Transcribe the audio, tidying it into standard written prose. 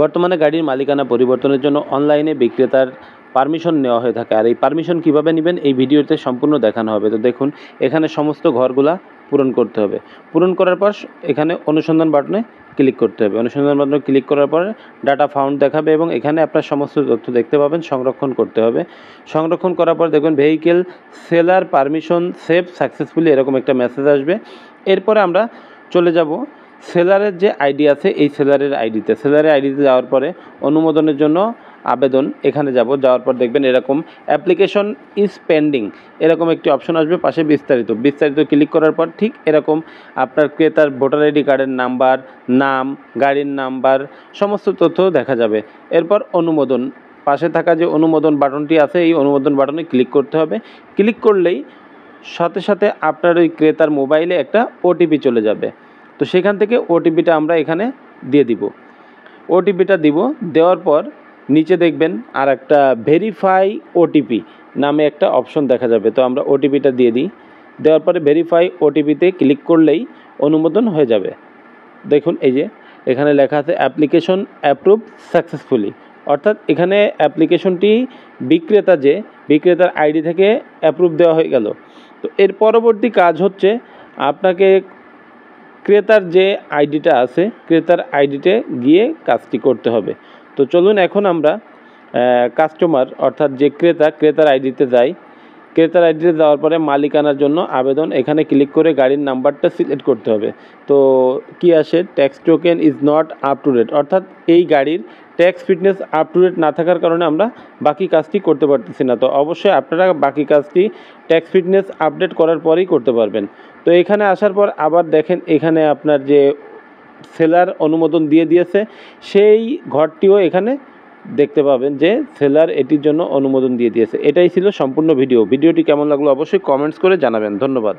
বর্তমানে গাড়ির মালিকানা পরিবর্তনের জন্য অনলাইনে বিক্রেতার পারমিশন নেওয়া হয়ে থাকে। আর এই পারমিশন কীভাবে নেবেন এই ভিডিওতে সম্পূর্ণ দেখানো হবে। তো দেখুন, এখানে সমস্ত ঘরগুলা পূরণ করতে হবে। পূরণ করার পর এখানে অনুসন্ধান বাটনে ক্লিক করতে হবে। অনুসন্ধান বাটনে ক্লিক করার পরে ডাটা ফাউন্ড দেখাবে এবং এখানে আপনার সমস্ত তথ্য দেখতে পাবেন। সংরক্ষণ করতে হবে। সংরক্ষণ করার পর দেখবেন vehicle seller permission save successfully এরকম একটা মেসেজ আসবে। এরপরে আমরা চলে যাব সেলারের যে আইডি আছে এই সেলারের আইডিতে যাওয়ার পরে অনুমোদনের জন্য আবেদন এখানে যাওয়ার পর দেখবেন এরকম অ্যাপ্লিকেশন ইজ পেন্ডিং এরকম একটি অপশন আসবে। পাশে বিস্তারিত ক্লিক করার পর ঠিক এরকম আপনার ক্রেতার ভোটার আইডি কার্ডের নাম্বার, নাম, গাড়ির নাম্বার সমস্ত তথ্য দেখা যাবে। এরপর অনুমোদন, পাশে থাকা যে অনুমোদন বাটনটি আছে এই অনুমোদন বাটনে ক্লিক করতে হবে। ক্লিক করলেই সাথে সাথে আপনার ওই ক্রেতার মোবাইলে একটা ওটিপি চলে যাবে। তো সেখান থেকে ওটিপিটা আমরা এখানে দিয়ে দিব। ওটিপিটা দেওয়ার পর নিচে দেখবেন আর একটা ভেরিফাই ওটিপি নামে একটা অপশন দেখা যাবে। তো আমরা ওটিপিটা দিয়ে দিই। দেওয়ার পরে ভেরিফাই ওটিপিতে ক্লিক করলেই অনুমোদন হয়ে যাবে। দেখুন এই যে এখানে লেখা আছে অ্যাপ্লিকেশন অ্যাপ্রুভ সাকসেসফুলি, অর্থাৎ এখানে অ্যাপ্লিকেশনটি বিক্রেতার আইডি থেকে অ্যাপ্রুভ দেওয়া হয়ে গেল। তো এর পরবর্তী কাজ হচ্ছে আপনাকে ক্রেতার যে আইডিটা আছে ক্রেতার আইডিতে গিয়ে কাজটি করতে হবে। তো চলুন এখন আমরা কাস্টমার অর্থাৎ যে ক্রেতার আইডিতে যাই। ক্রেতার আইডিতে যাওয়ার পরে মালিকানার জন্য আবেদন এখানে ক্লিক করে গাড়ির নাম্বারটা সিলেক্ট করতে হবে। তো কি আসে, tax token is not up to date, অর্থাৎ এই গাড়ির tax fitness up to date না থাকার কারণে আমরা বাকি কাজটি করতে পারতেছি না। তো অবশ্যই আপনারা বাকি কাজটি ট্যাক্স ফিটনেস আপডেট করার পরেই করতে পারবেন। তো এখানে আসার পর আবার দেখেন এখানে আপনার যে সেলার অনুমোদন দিয়েছে সেই ঘরটিও এখানে দেখতে পাবেন যে সেলার এটির জন্য অনুমোদন দিয়েছে। এটাই ছিল সম্পূর্ণ ভিডিওটি কেমন লাগলো অবশ্যই কমেন্টস করে জানাবেন। ধন্যবাদ।